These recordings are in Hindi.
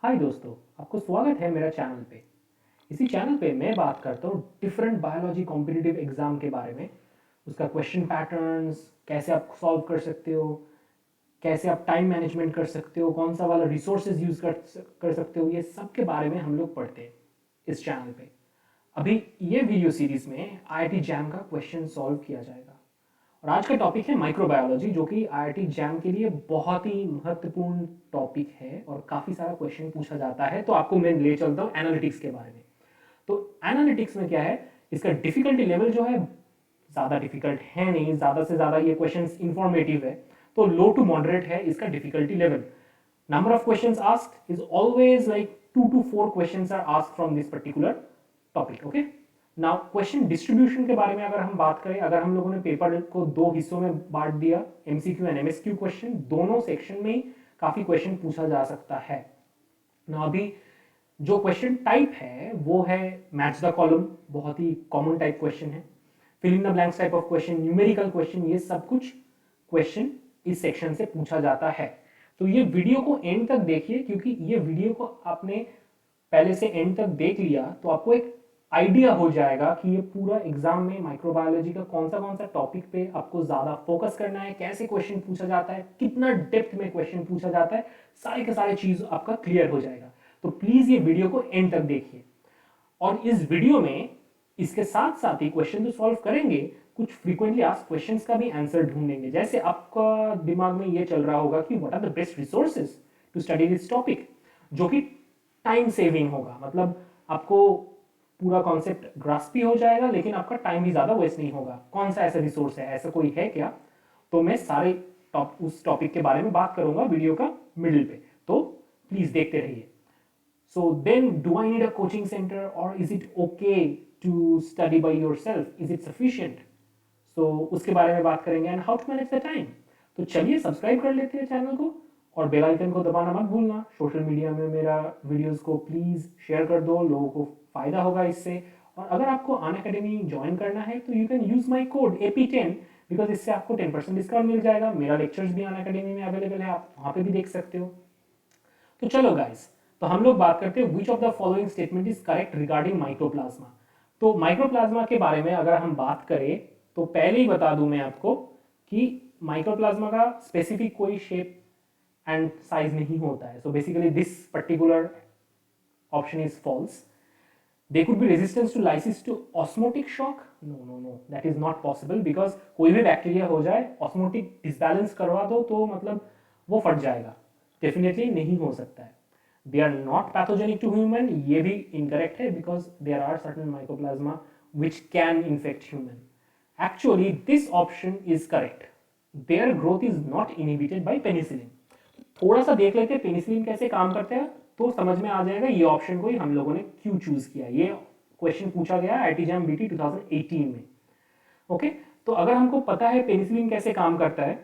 हाय दोस्तों, आपको स्वागत है मेरा चैनल पे। इसी चैनल पे मैं बात करता हूँ डिफरेंट बायोलॉजी कॉम्पिटिटिव एग्जाम के बारे में, उसका क्वेश्चन पैटर्न्स, कैसे आप सॉल्व कर सकते हो, कैसे आप टाइम मैनेजमेंट कर सकते हो, कौन सा वाला रिसोर्सेज यूज़ कर सकते हो, ये सब के बारे में हम लोग पढ़ते हैं इस चैनल पे। अभी ये वीडियो सीरीज में IIT जैम का क्वेश्चन सॉल्व किया जाएगा और आज का टॉपिक है माइक्रोबायोलॉजी, जो कि IIT जैम के लिए बहुत ही महत्वपूर्ण टॉपिक है और काफ़ी सारा क्वेश्चन पूछा जाता है। तो आपको मैं ले चलता हूँ एनालिटिक्स के बारे में। तो एनालिटिक्स में क्या है, इसका डिफिकल्टी लेवल जो है ज़्यादा डिफिकल्ट है नहीं, ज़्यादा से ज़्यादा ये क्वेश्चन इंफॉर्मेटिव है, तो लो टू मॉडरेट है इसका difficulty level. Number of questions asked is always like 2 to 4 questions are asked from this particular topic. Okay, now question distribution के बारे में अगर हम बात करें, अगर हम लोगों ने पेपर को दो हिस्सों में बांट दिया, MCQ एंड MSQ क्वेश्चन, दोनों सेक्शन में ही काफी क्वेश्चन पूछा जा सकता है ना। अभी जो क्वेश्चन टाइप है वो है मैच द कॉलम, बहुत ही कॉमन टाइप क्वेश्चन है। Fill in the blanks type of question, numerical question, ये सब कुछ क्वेश्चन इस सेक्शन से पूछा जाता है। तो ये वीडियो को एंड तक देखिए, क्योंकि ये वीडियो को आपने पहले से एंड तक देख लिया तो आपको एक आइडिया हो जाएगा कि ये पूरा एग्जाम में माइक्रोबायोलॉजी का कौन सा टॉपिक पे आपको ज्यादा फोकस करना है, कैसे क्वेश्चन पूछा जाता है, कितना डेप्थ में क्वेश्चन पूछा जाता है, सारे के सारे चीज आपका क्लियर हो जाएगा। तो प्लीज ये वीडियो को एंड तक देखिए। और इस वीडियो में इसके साथ साथ ही क्वेश्चन तो सॉल्व करेंगे, कुछ फ्रीक्वेंटली आस्क्ड क्वेश्चंस का भी आंसर ढूंढेंगे। जैसे आपका दिमाग में ये चल रहा होगा कि what are the best resources to study this topic, जो कि टाइम सेविंग होगा, मतलब आपको पूरा कॉन्सेप्ट ग्रास्प भी हो जाएगा लेकिन आपका टाइम भी ज्यादा वेस्ट नहीं होगा। कौन सा ऐसा रिसोर्स है, ऐसा कोई है क्या? तो मैं सारे उस टॉपिक के बारे में बात करूंगा वीडियो का मिडिल पे, तो प्लीज देखते रहिए। So then, do I need a coaching center, or is it okay to study by yourself? Is it sufficient? So उसके बारे में बात करेंगे and how to manage the time. तो चलिए सब्सक्राइब कर लेते हैं चैनल को और बेल आइकन को दबाना मत भूलना। सोशल मीडिया में मेरा वीडियोस को प्लीज शेयर कर दो, लोगों को फायदा होगा इससे। और अगर आपको अनअकैडमी ज्वाइन करना है तो you can use my code AP10, because इससे आपको 10% डिस्काउंट मिल जाएगा। मेरा लेक्चर्स भी अनअकैडमी में अवेलेबल है, आप वहाँ पे भी देख सकते हो। तो चलो गाइस, तो हम लोग बात करते हैं विच of the following statement is correct regarding mycoplasma. तो माइक्रोप्लाज्मा के बारे में अगर हम बात करें तो पहले ही बता दूं मैं आपको कि माइक्रोप्लाज्मा का स्पेसिफिक कोई शेप एंड साइज नहीं होता है। So basically this particular option is false. They could be resistant to lysis to osmotic shock. No, that is not possible, because कोई भी बैक्टीरिया हो जाए, osmotic disbalance करवा दो तो मतलब वो फट जाएगा, डेफिनेटली नहीं हो सकता है। They are not pathogenic to human, ये भी incorrect है, because there are certain mycoplasma which can infect human. Actually, this option is correct. Their growth is not inhibited by penicillin. थोड़ा सा देख लेते हैं पेनिसिलिन कैसे काम करते हैं, तो समझ में आ जाएगा ये ऑप्शन को ही हम लोगों ने क्यों चूज किया। ये क्वेश्चन पूछा गया IIT जैम BT 2018 में। ओके, तो अगर हमको पता है पेनिसिलिन कैसे काम करता है,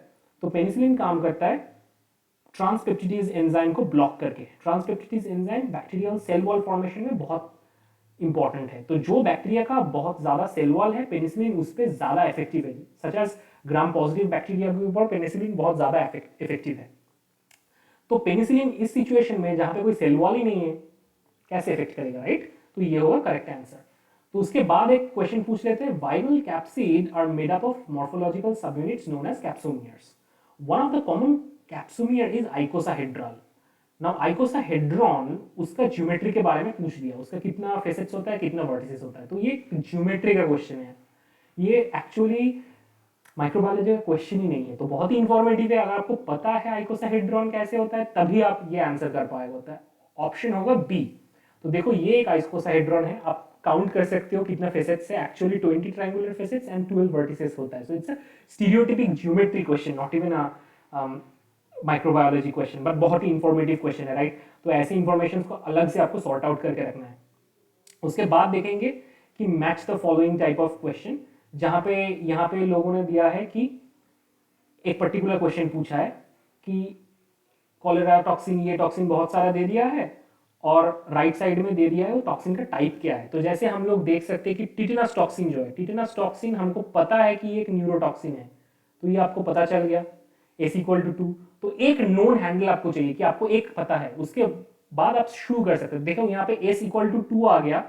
तो पेनिसिलिन काम करता है ट्रांसपेप्टिडेज एंजाइम को ब्लॉक करके। Transpeptidase enzyme bacterial cell wall formation में बहुत इंपॉर्टेंट है। तो जो बैक्टीरिया का बहुत ज्यादा सेल वॉल है, पेनिसिलिन उस पर ज्यादा इफेक्टिव है। Such as gram positive bacteria के ऊपर पेनिसिलिन बहुत ज्यादा इफेक्टिव है। तो पेनिसिलिन इस सिचुएशन में जहां पे कोई सेल वॉल ही नहीं है कैसे इफेक्ट करेगा, राइट? तो ये होगा करेक्ट आंसर। तो उसके बाद एक क्वेश्चन पूछ लेते हैं, viral capsid are made up of morphological subunits known as capsomeres. One of the common capsomere is icosahedral. Now icosahedron, उसका ज्योमेट्री के बारे में पूछ दिया, उसका कितना फेसेट्स होता है, कितना वर्टिसेस होता है। तो ये ज्योमेट्री का क्वेश्चन है, ये एक्चुअली माइक्रोबायोलॉजी का क्वेश्चन ही नहीं है। तो बहुत ही इंफॉर्मेटिव है, अगर आपको पता है आइकोसाहेड्रॉन कैसे होता है तभी आप ये आंसर कर पाएगा। होता है ऑप्शन होगा बी। तो देखो ये एक आइकोसाहेड्रॉन है, आप काउंट कर सकते हो कितना फेसेट्स है। Actually 20 triangular facets and 12 vertices होता है। So it's a stereotypic geometry question, not even a microbiology question, but बहुत ही इंफॉर्मेटिव क्वेश्चन है, राइट? तो ऐसी इंफॉर्मेशन को अलग से आपको सॉर्ट आउट करके रखना है। उसके बाद देखेंगे कि match the following type of question, जहां पे यहाँ पे लोगों ने दिया है कि एक पर्टिकुलर क्वेश्चन पूछा है कि कॉलेरा टॉक्सिन, ये टॉक्सिन बहुत सारा दे दिया है और राइट साइड में दे दिया है वो टॉक्सिन का टाइप क्या है। तो जैसे हम लोग देख सकते हैं कि टिटेनस टॉक्सिन जो है, टिटेनस टॉक्सिन हमको पता है कि ये एक न्यूरोटॉक्सिन है, तो ये आपको पता चल गया, S = 2। तो एक नोन हैंडल आपको चाहिए कि आपको एक पता है, उसके बाद आप शुरू कर सकते हो। देखो यहाँ पे s इक्वल टू 2 आ गया,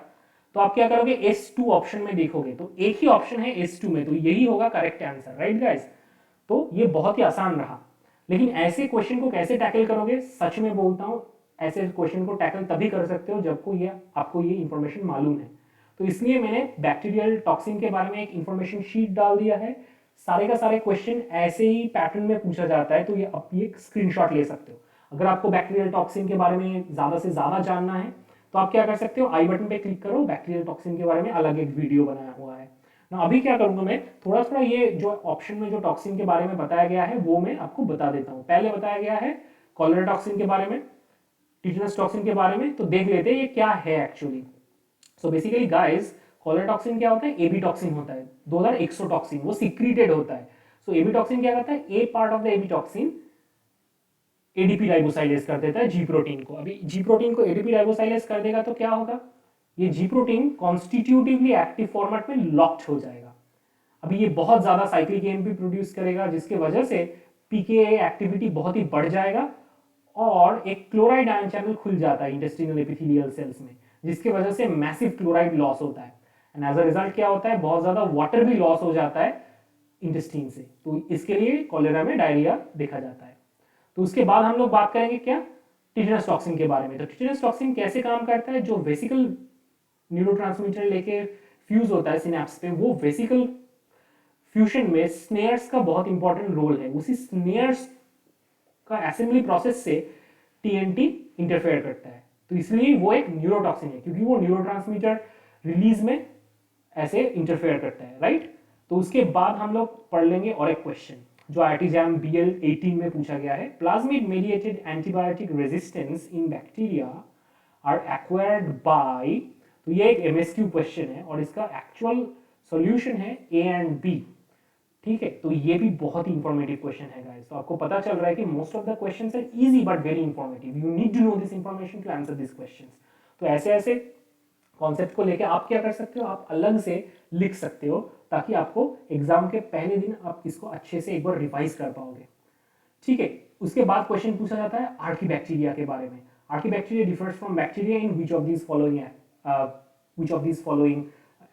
तो आप क्या करोगे, S2 ऑप्शन में देखोगे तो एक ही ऑप्शन है S2 में, तो यही होगा करेक्ट आंसर, राइट गाइस। तो ये बहुत ही आसान रहा। लेकिन ऐसे क्वेश्चन को कैसे टैकल करोगे, सच में बोलता हूँ ऐसे क्वेश्चन को टैकल तभी कर सकते हो जब को ये आपको ये इंफॉर्मेशन मालूम है। तो इसलिए मैंने बैक्टीरियल टॉक्सिन के बारे में एक इंफॉर्मेशन शीट डाल दिया है। सारे का सारे क्वेश्चन ऐसे ही पैटर्न में पूछा जाता है, तो ये आप ये स्क्रीनशॉट ले सकते हो। अगर आपको बैक्टीरियल टॉक्सिन के बारे में ज़्यादा से ज़्यादा जानना है तो आप क्या कर सकते हो, आई बटन पे क्लिक करो, बैक्टीरियल टॉक्सिन के बारे में अलग एक वीडियो बनाया हुआ है ना। अभी क्या करूंगा मैं, थोड़ा थोड़ा ये जो ऑप्शन में जो टॉक्सिन के बारे में बताया गया है वो मैं आपको बता देता हूँ। पहले बताया गया है कॉलरा टॉक्सिन के बारे में, टिटेनस टॉक्सिन के बारे में, तो देख लेते हैं ये क्या है actually. So basically guys, cholera toxin क्या होता है, एबी टॉक्सिन होता है, 2100 टॉक्सिन, वो सीक्रेटेड होता है। सो एबी टॉक्सिन क्या करता है, A part of the AB toxin ADP ribosylase कर देता है जी प्रोटीन को। अभी जी प्रोटीन को एडीपी राइबोसाइलेज कर देगा तो क्या होगा, ये जी प्रोटीन कॉन्स्टिट्यूटिवली एक्टिव फॉर्मेट में लॉक्ड हो जाएगा। अभी ये बहुत ज्यादा साइक्लिक एएमपी प्रोड्यूस करेगा, जिसके वजह से पीकेए एक्टिविटी बहुत ही बढ़ जाएगा और एक क्लोराइड आयन चैनल खुल जाता है इंटेस्टिनल एपिथेलियल सेल्स में, जिसके वजह से मैसिव क्लोराइड लॉस होता है। एंड एज अ रिजल्ट क्या होता है, बहुत ज्यादा वाटर भी लॉस हो जाता है इंटेस्टीन से। तो इसके लिए कॉलेरा में डायरिया देखा जाता है। तो उसके बाद हम लोग बात करेंगे क्या, टिटेनस टॉक्सिन के बारे में। तो टिटेनस टॉक्सिन कैसे काम करता है, जो वेसिकल न्यूरोट्रांसमीटर लेके फ्यूज होता है सिनेप्स पे, वो वेसिकल फ्यूजन में स्नेयर्स का बहुत इंपॉर्टेंट रोल है। उसी स्नेयर्स का असेंबली प्रोसेस से टीएनटी इंटरफेयर करता है, तो इसलिए वो एक न्यूरोटॉक्सिन है, क्योंकि वो न्यूरोट्रांसमीटर रिलीज में ऐसे इंटरफेयर करता है, राइट। तो उसके बाद हम लोग पढ़ लेंगे और एक क्वेश्चन जो आईआईटी जैम BL 18 में पूछा गया है, plasmid mediated antibiotic resistance in bacteria are acquired by. तो ये एक MSQ क्वेश्चन है और इसका एक्चुअल सॉल्यूशन है A एंड B, ठीक है। तो ये भी बहुत ही इंफॉर्मेटिव क्वेश्चन है गाइस। तो आपको पता चल रहा है कि most of the questions are easy but very informative, you need to know this information to answer this questions. तो ऐसे ऐसे कॉन्सेप्ट को लेके आप क्या कर सकते हो, आप अलग से लिख सकते हो, ताकि आपको एग्जाम के पहले दिन आप इसको अच्छे से एक बार रिवाइज कर पाओगे, ठीक है। उसके बाद क्वेश्चन पूछा जाता है आर्कीबैक्टीरिया के बारे में। Archaebacteria differs from bacteria in which of these following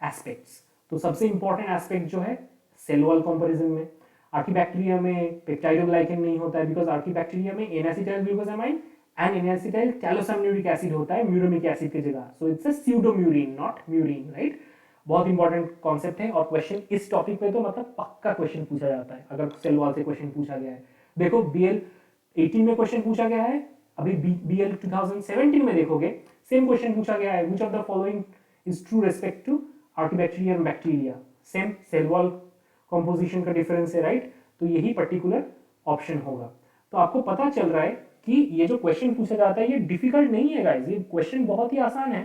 aspects. तो सबसे इंपॉर्टेंट एस्पेक्ट जो है सेल वॉल कंपैरिजन में, आर्कीबैक्टीरिया में पेप्टाइडोग्लाइकन नहीं होता है, बिकॉज आर्कीबैक्टीरिया में N acetyl glucosamine and N acetyl talosaminuronic acid होता है म्यूरेमिक एसिड की जगह। So it's a pseudomurein not murein, right. बहुत इंपॉर्टेंट कॉन्सेप्ट है और क्वेश्चन इस टॉपिक पे तो मतलब पक्का क्वेश्चन पूछा जाता है अगर सेल वॉल से क्वेश्चन पूछा गया है। देखो BL 18 में क्वेश्चन पूछा गया है, अभी BL 2017 में देखोगे सेम क्वेश्चन पूछा गया है, which of the following is true respect to archaebacteria and bacteria. Same cell wall composition का डिफरेंस है, राइट। तो यही पर्टिकुलर ऑप्शन होगा। तो आपको पता चल रहा है कि ये जो क्वेश्चन पूछा जाता है ये डिफिकल्ट नहीं है गाइस, ये क्वेश्चन बहुत ही आसान है,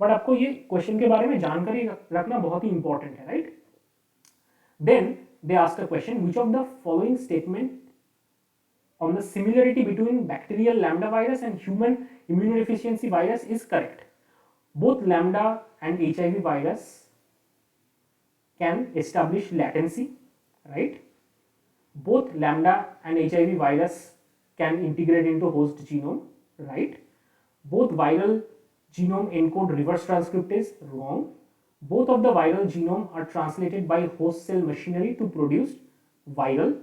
बट आपको ये क्वेश्चन के बारे में जानकारी रखना बहुत ही इंपॉर्टेंट है, right. Then they ask a question, which of the following statement on the similarity between bacterial lambda virus and human immunodeficiency virus is correct. Both lambda and HIV virus can establish latency, right. Both lambda and HIV virus can integrate into host genome, right. Both viral genome encode reverse transcriptase, wrong. Both of the viral genome are translated by host cell machinery to produce viral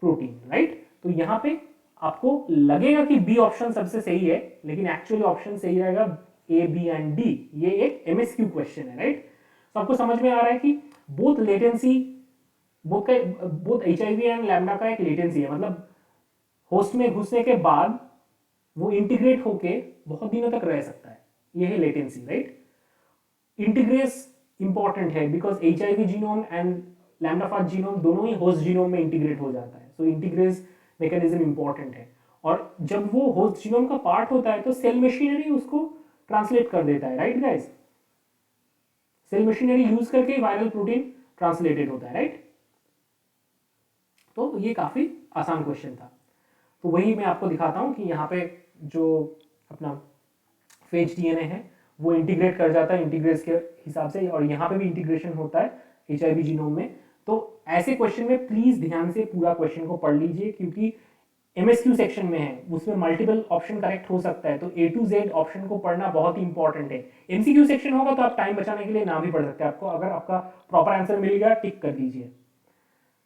protein, right. तो यहाँ पे आपको लगेगा कि बी ऑप्शन सबसे सही है, लेकिन एक्चुअली ऑप्शन सही रहेगा A, B एंड D। ये एक MSQ क्वेश्चन है, राइट। तो आपको समझ में आ रहा है कि both latency, both HIV and lambda का एक लेटेंसी है, मतलब होस्ट में घुसने के बाद वो इंटीग्रेट होके बहुत दिनों तक रह सकता है, ये है लेटेंसी, राइट। इंटीग्रेस इंपॉर्टेंट है because HIV genome and lambda fast genome दोनों ही होस्ट जीनोम में इंटीग्रेट हो जाता है। सो इंटीग्रेस मैकेनिज्म इंपॉर्टेंट है, और जब वो होस्ट जीनोम का पार्ट होता है तो सेल मशीनरी उसको ट्रांसलेट कर देता है, right guys. Cell machinery use करके वायरल प्रोटीन ट्रांसलेटेड होता है, राइट। तो ये काफी आसान क्वेश्चन था। तो वही मैं आपको दिखाता हूं कि यहाँ पे जो अपना फेज DNA है वो इंटीग्रेट कर जाता है इंटीग्रेस के हिसाब से, और यहाँ पे भी इंटीग्रेशन होता है HIV जीनोम में। तो ऐसे क्वेश्चन में प्लीज ध्यान से पूरा क्वेश्चन को पढ़ लीजिए, क्योंकि MSQ सेक्शन में है, उसमें मल्टीपल ऑप्शन करेक्ट हो सकता है, तो A to Z ऑप्शन को पढ़ना बहुत ही इंपॉर्टेंट है। MCQ सेक्शन होगा तो आप टाइम बचाने के लिए ना भी पढ़ सकते हैं, आपको अगर आपका प्रॉपर आंसर मिल गया टिक कर दीजिए।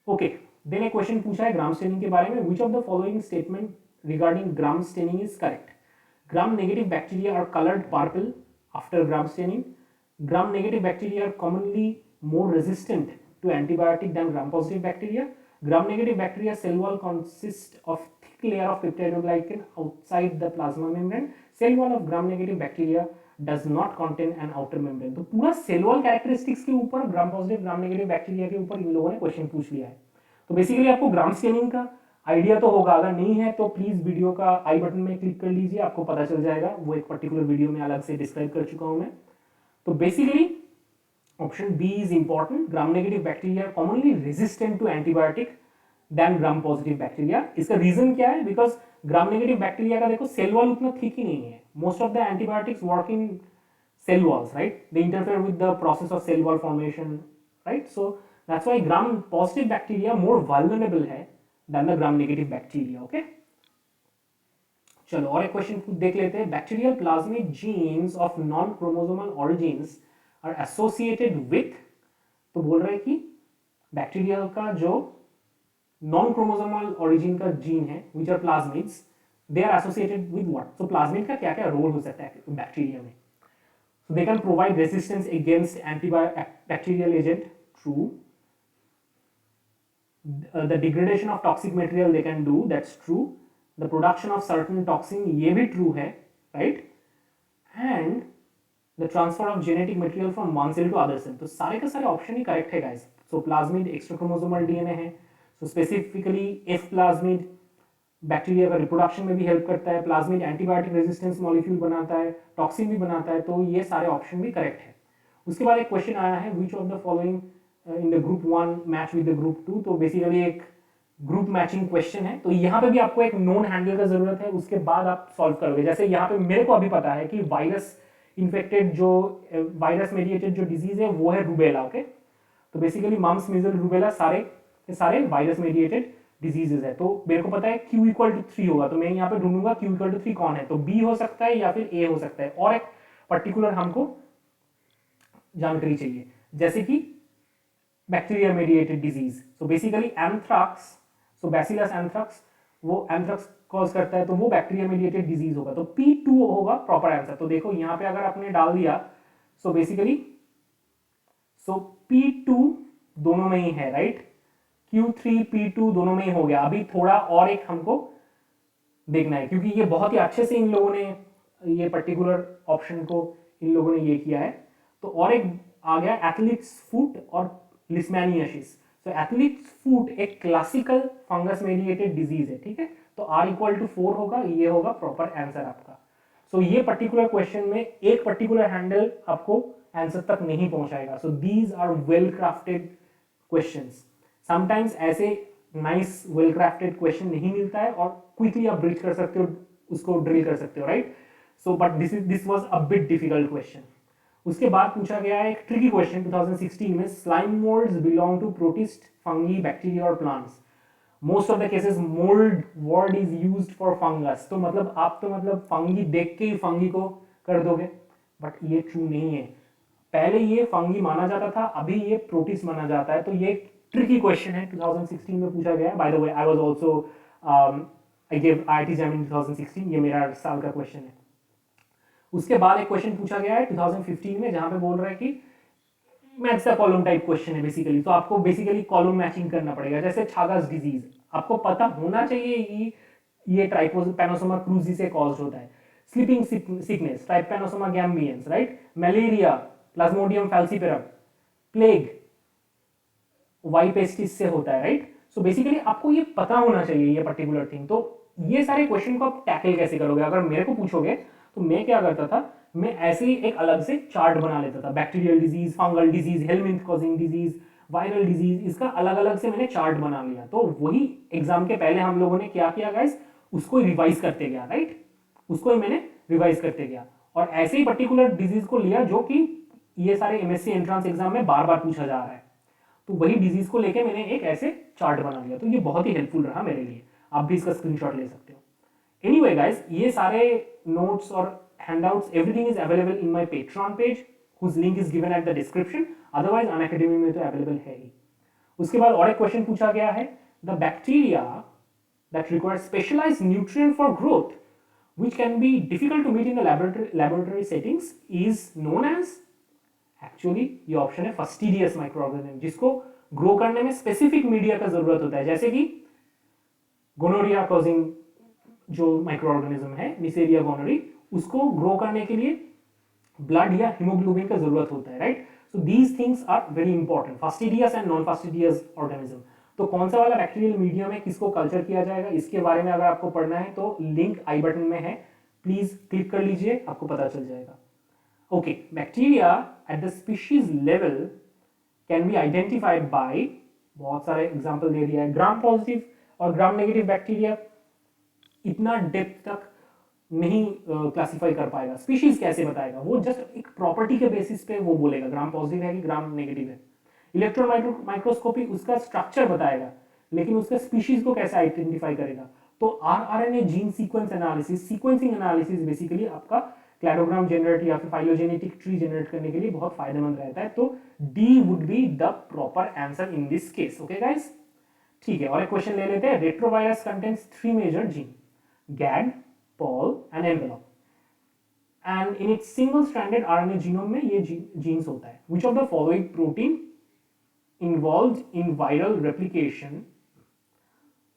ओके, देन एक क्वेश्चन पूछा है ग्राम स्टेनिंग के बारे में, which of the following statement regarding gram staining is correct? Gram negative bacteria are coloured purple after gram staining. Gram negative bacteria are commonly more resistant to antibiotic than gram positive bacteria. Gram negative bacteria cell wall consists of thick layer of peptidoglycan outside the plasma membrane. Cell wall of gram negative bacteria does not contain an outer membrane. तो पूरा सेल वॉल कैरेक्टरिस्टिक्स के ऊपर gram positive gram negative bacteria के ऊपर इन लोगों ने क्वेश्चन पूछ लिया है। तो बेसिकली आपको ग्राम स्टेनिंग का आइडिया तो होगा, अगर नहीं है तो प्लीज वीडियो का आई बटन में क्लिक कर लीजिए, आपको पता चल जाएगा, वो एक पर्टिकुलर वीडियो में अलग से डिस्क्राइब कर चुका हूं मैं। तो basically option B is important, gram negative bacteria commonly resistant to antibiotic than gram positive bacteria. इसका रीजन क्या है? बिकॉज ग्राम नेगेटिव बैक्टीरिया का देखो सेल वॉल उतना थिक ही नहीं है, most of the antibiotics work in cell walls, right, they interfere with the process of cell wall formation, right, so that's why gram positive bacteria more vulnerable है than the gram negative bacteria. Okay, चलो और एक क्वेश्चन देख लेते हैं। Bacterial plasmid genes of non chromosomal origins are associated with, तो बोल रहे हैं कि बैक्टीरियल का जो नॉन क्रोमोसोमल ऑरिजिन का जीन है which are plasmids, they are associated with what? तो प्लाज्मिड का क्या क्या रोल हो सकता है बैक्टीरिया में? So they can provide resistance against antibacterial agent, true. The degradation of toxic material they can do, that's true. The production of certain toxin, ये भी true है, right? And the transfer of genetic material from one cell to other cell. तो सारे का सारे ऑप्शन ही करेक्ट है guys. So plasmid extrachromosomal DNA है, so specifically F plasmid bacteria का रिप्रोडक्शन में भी हेल्प करता है, प्लाज्मिड एंटीबायोटिक रेजिस्टेंस मॉलिक्यूल बनाता है, टॉक्सिन भी बनाता है, तो ये सारे ऑप्शन भी करेक्ट है। उसके बाद एक क्वेश्चन आया है, विच of the following in the group 1 match with the group 2, तो बेसिकली एक ग्रुप मैचिंग क्वेश्चन है। तो यहाँ पे भी आपको एक नोन हैंडल का जरूरत है, उसके बाद आप सॉल्व करोगे। जैसे यहाँ पे मेरे को अभी पता है कि वायरस इन्फेक्टेड जो वायरस मेडिएटेड जो डिजीज है वो है रूबेला। ओके, तो बेसिकली मम्स मीजल रूबेला सारे वायरस मेडिएटेड डिजीजेस है। तो मेरे को पता है Q इक्वल टू 3 होगा, तो मैं यहाँ पे ढूंढूंगा Q इक्वल टू 3 कौन है, तो B हो सकता है या फिर A हो सकता है, और एक पर्टिकुलर हमको जानकारी चाहिए जैसे कि bacteria mediated disease. So basically anthrax, so bacillus anthrax, वो एंथ्राक्स कॉज करता है, तो वो बैक्टीरिया मेडिएटेड डिजीज होगा, तो P2 होगा प्रॉपर आंसर। तो देखो यहाँ पे अगर आपने डाल दिया, सो बेसिकली P2 दोनों में ही है, राइट, Q3 P2 दोनों में ही हो गया। अभी थोड़ा और एक हमको देखना है, क्योंकि ये बहुत ही अच्छे से इन लोगों ने ये पर्टिकुलर ऑप्शन को इन लोगों ने ये किया है। तो और एक आ गया एथलीट्स फुट और लिस्मैनियासिस। तो एथलीट्स फुट एक क्लासिकल फंगस मेडिएटेड डिजीज है, ठीक है, तो R इक्वल टू 4 होगा, ये होगा प्रॉपर आंसर आपका। सो ये पर्टिकुलर क्वेश्चन में एक पर्टिकुलर हैंडल आपको आंसर तक नहीं पहुंचाएगा। So these are well crafted questions. Sometimes ऐसे नाइस वेल क्राफ्टेड क्वेश्चन नहीं मिलता है और क्विकली आप ब्रिज कर सकते हो, उसको ड्रिल कर सकते हो, right. So but this was a bit difficult question. उसके बाद पूछा गया है एक ट्रिकी क्वेश्चन 2016 में, slime moulds belong to protist, fungi, bacteria और plants. Most of the cases mould word is used for fungus. तो मतलब आप तो मतलब फंगी देख के ही फंगी को कर दोगे, बट ये ट्रू नहीं है। पहले ये फंगी माना जाता था, अभी ये प्रोटिस्ट माना जाता है। तो ये ट्रिकी क्वेश्चन है, 2016 में पूछा गया। By the way I was also I give IIT JAM इन 2016, ये मेरा साल का क्वेश्चन है। उसके बाद एक क्वेश्चन पूछा गया है 2015 में, जहां पे बोल रहा है कि match the column type question है बेसिकली। तो आपको बेसिकली कॉलम मैचिंग करना पड़ेगा। जैसे छागास डिजीज आपको पता होना चाहिए कि ये ट्राइपैनोसोमा क्रूजी से कॉज्ड होता है। Sleeping sickness trypanosoma gambiense, right. Malaria plasmodium falciparum. Plague Y pestis से होता है, राइट। सो बेसिकली आपको ये पता होना चाहिए ये पर्टिकुलर थिंग। तो ये सारे क्वेश्चन को आप टैकल कैसे करोगे? अगर मेरे को पूछोगे तो मैं क्या करता था, मैं ऐसे ही एक अलग से चार्ट बना लेता था। Bacterial disease, fungal disease, helminth causing disease, viral disease, इसका अलग अलग से मैंने चार्ट बना लिया। तो वही एग्जाम के पहले हम लोगों ने क्या किया गाइस, उसको रिवाइज करते गया, राइट, उसको ही मैंने रिवाइज करते गया। और ऐसे ही पर्टिकुलर डिजीज को लिया जो कि ये सारे MSc एंट्रेंस एग्जाम में बार बार पूछा जा रहा है, तो वही डिजीज को लेके मैंने एक ऐसे चार्ट बना लिया। तो ये बहुत ही हेल्पफुल रहा मेरे लिए। आप भी इसका स्क्रीनशॉट ले सकते हो। एनीवे गाइस, ये सारे नोट्स और handouts everything is available in my Patreon page whose link is given at the description, otherwise Unacademy में तो अवेलेबल है ही। उसके बाद और एक क्वेश्चन पूछा गया है, the bacteria that requires specialised nutrient for growth which can be difficult to meet in the laboratory settings is known as, actually ये ऑप्शन है फस्टिडियस माइक्रो ऑर्गेनिज्म, जिसको ग्रो करने में स्पेसिफिक मीडिया का जरूरत होता है, जैसे कि गोनोरिया कॉजिंग जो माइक्रो ऑर्गेनिज्म है निसेरिया गोनोरी, उसको ग्रो करने के लिए ब्लड या हीमोग्लोबिन का जरूरत होता है, right. So these things are very important, fastidious and non fastidious organism. तो कौन सा वाला बैक्टीरियल मीडियम है, किसको कल्चर किया जाएगा, इसके बारे में अगर आपको पढ़ना है तो लिंक आई बटन में है, प्लीज क्लिक कर लीजिए, आपको पता चल जाएगा। Okay, bacteria at the species level can be identified by, बहुत सारे एग्जांपल दे दिया है, ग्राम पॉजिटिव और ग्राम नेगेटिव बैक्टीरिया इतना डेप्थ तक नहीं क्लासिफाई कर पाएगा। स्पीशीज कैसे बताएगा, वो जस्ट एक प्रॉपर्टी के बेसिस पे वो बोलेगा ग्राम पॉजिटिव है कि ग्राम नेगेटिव है। इलेक्ट्रॉन माइक्रोस्कोपी उसका स्ट्रक्चर बताएगा, लेकिन उसका स्पीशीज को कैसे आइडेंटिफाई करेगा। तो rRNA gene sequence analysis, sequencing analysis basically आपका क्लैडोग्राम जनरेट या फिर फाइलोजेनेटिक ट्री जनरेट करने के लिए बहुत फायदेमंद रहता है। तो D would be the proper answer in this case. Okay guys, ठीक है, और एक क्वेश्चन ले लेते हैं। Retrovirus contains 3 major gene, gag, pol and envelope, and in its single stranded RNA genome में ये जीन्स होता है। Which of the following protein involved in viral replication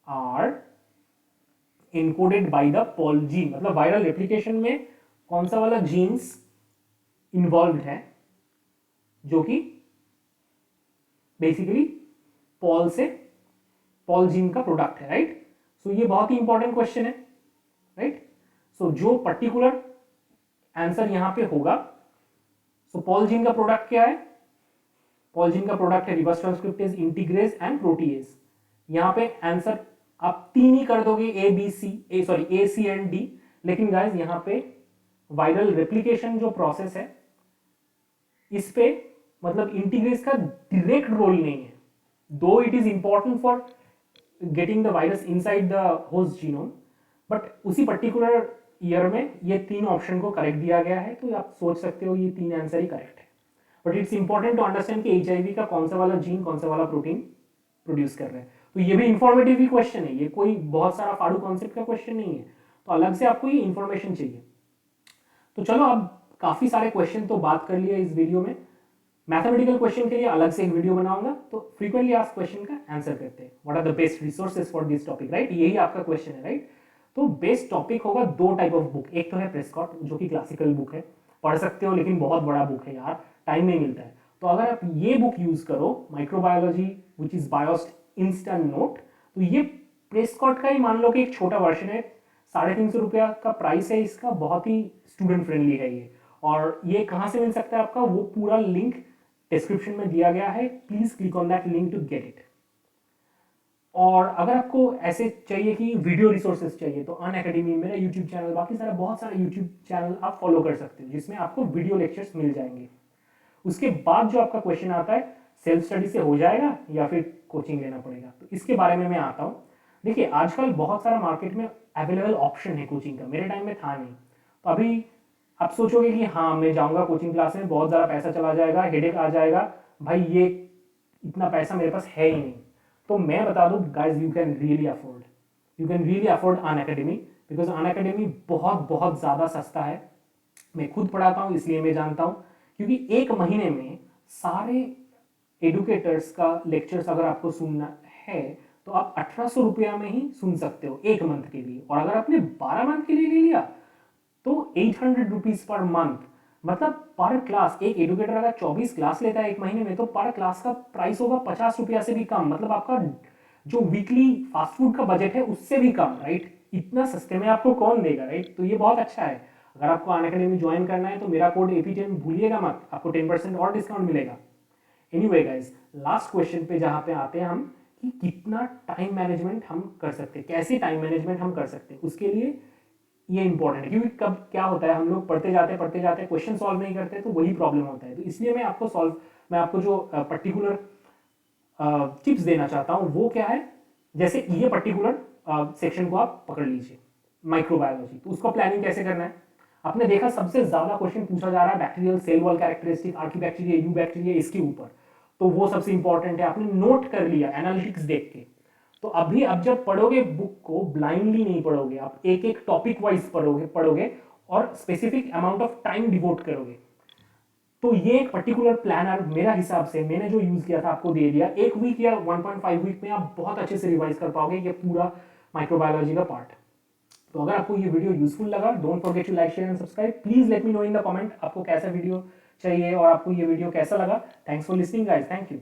are encoded by the pol gene, मतलब वायरल रेप्लिकेशन में कौन सा वाला जीन्स इन्वॉल्व है जो कि बेसिकली पॉल जीन का प्रोडक्ट है, राइट। सो ये बहुत ही इंपॉर्टेंट क्वेश्चन है, राइट। सो जो पर्टिकुलर आंसर यहां पे होगा, सो पॉल जीन का प्रोडक्ट क्या है, पॉल जीन का प्रोडक्ट है reverse transcriptase, integrase and protease. यहां पे आंसर आप 3 ही कर दोगे, ए सी एंड डी, लेकिन गाइस यहां पे वायरल रेप्लिकेशन जो प्रोसेस है इस पे मतलब इंटीग्रेज का डायरेक्ट रोल नहीं है, दो it is important for getting the virus inside the host genome, but उसी पर्टिकुलर ईयर में ये 3 ऑप्शन को करेक्ट दिया गया है। तो आप सोच सकते हो ये 3 आंसर ही करेक्ट है। But it's important to understand कि एचआईवी का कौन सा वाला जीन कौन सा वाला प्रोटीन प्रोड्यूस कर रहा है। तो ये भी इंफॉर्मेटिव ही क्वेश्चन है, ये कोई बहुत सारा फाड़ू कॉन्सेप्ट का क्वेश्चन नहीं है, तो अलग से आपको ये इंफॉर्मेशन चाहिए। तो चलो, अब काफी सारे क्वेश्चन तो बात कर लिए इस वीडियो में, मैथमेटिकल क्वेश्चन के लिए अलग से एक वीडियो बनाऊंगा। तो फ्रीक्वेंटली आस्क्ड क्वेश्चन का आंसर करते हैं, what are the best resources for this topic, right. यही आपका क्वेश्चन है, राइट। तो बेस्ट टॉपिक होगा 2 टाइप ऑफ बुक, एक तो है प्रेस्कॉट जो कि क्लासिकल बुक है, पढ़ सकते हो, लेकिन बहुत बड़ा बुक है यार, टाइम नहीं मिलता है। तो अगर आप ये बुक यूज करो, microbiology which is BIOS instant note, तो ये प्रेस्कॉट का ही मान लो कि एक छोटा वर्जन है, 350 रुपया का प्राइस है इसका, बहुत ही स्टूडेंट फ्रेंडली है ये। और ये कहाँ से मिल सकता है आपका, वो पूरा लिंक डिस्क्रिप्शन में दिया गया है, please click on that link to get it. और अगर आपको ऐसे चाहिए कि वीडियो रिसोर्सेज चाहिए, तो अनअकैडमी, मेरा यूट्यूब चैनल, बाकी सारा बहुत सारा यूट्यूब चैनल आप फॉलो कर सकते हो, जिसमें आपको वीडियो लेक्चर्स मिल जाएंगे। उसके बाद जो आपका क्वेश्चन आता है, सेल्फ स्टडी से हो जाएगा या फिर कोचिंग लेना पड़ेगा, तो इसके बारे में मैं आता हूँ। देखिए, आजकल बहुत सारा मार्केट में अवेलेबल ऑप्शन है कोचिंग का, मेरे टाइम में था नहीं। तो अभी आप सोचोगे कि हाँ मैं जाऊँगा कोचिंग क्लास में, बहुत ज़्यादा पैसा चला जाएगा, हेडेक आ जाएगा, भाई ये इतना पैसा मेरे पास है ही नहीं। तो मैं बता दूँ guys, you can really afford Unacademy, because Unacademy बहुत बहुत ज़्यादा सस्ता है। मैं खुद पढ़ाता हूँ इसलिए मैं जानता हूँ, क्योंकि 1 महीने में सारे एडुकेटर्स का लेक्चर्स अगर आपको सुनना है तो आप 1800 रुपया में ही सुन सकते हो 1 मंथ के लिए। और अगर आपने 12 मंथ के लिए ले लिया तो 800 रुपीज पर मंथ, मतलब पर क्लास। एक एडुकेटर अगर 24 क्लास लेता है 1 महीने में, तो पर क्लास का प्राइस होगा 50 रुपया से भी कम, मतलब आपका जो वीकली फास्ट फूड का बजट है उससे भी कम, राइट। इतना सस्ते में आपको कौन देगा, राइट। तो ये बहुत अच्छा है। अगर आपको अनअकैडमी ज्वाइन करना है तो मेरा कोड AP10 भूलिएगा मत, आपको 10% और डिस्काउंट मिलेगा। एनीवे गाइस, लास्ट क्वेश्चन पे जहां पे आते हैं हम कि कितना टाइम मैनेजमेंट हम कर सकते हैं, कैसे टाइम मैनेजमेंट हम कर सकते हैं, उसके लिए ये इंपॉर्टेंट है। क्योंकि कब क्या होता है, हम लोग पढ़ते जाते क्वेश्चन सॉल्व नहीं करते, तो वही प्रॉब्लम होता है। तो इसलिए मैं आपको जो पर्टिकुलर टिप्स देना चाहता हूँ वो क्या है, जैसे ये पर्टिकुलर सेक्शन को आप पकड़ लीजिए, माइक्रोबायोलॉजी। तो उसका प्लानिंग कैसे करना है? आपने देखा सबसे ज्यादा क्वेश्चन पूछा जा रहा है bacterial cell wall characteristic, archaebacteria, eubacteria, इसके ऊपर, तो वो सबसे इंपॉर्टेंट है, आपने नोट कर लिया एनालिटिक्स देख के। तो अभी अब जब पढ़ोगे बुक को ब्लाइंडली नहीं पढ़ोगे, आप एक एक टॉपिक वाइज पढ़ोगे और specific amount of time devote करोगे। तो ये एक पर्टिकुलर प्लानर मेरा हिसाब से मैंने जो यूज किया था आपको दे दिया, 1 वीक या 1.5 वीक में आप बहुत अच्छे से रिवाइज कर पाओगे ये पूरा माइक्रोबायोलॉजी का पार्ट। तो अगर आपको ये वीडियो यूजफुल लगा, don't forget to like share and subscribe. Please let me know in the comment आपको कैसा वीडियो चाहिए और आपको ये वीडियो कैसा लगा। Thanks for listening guys, thank you.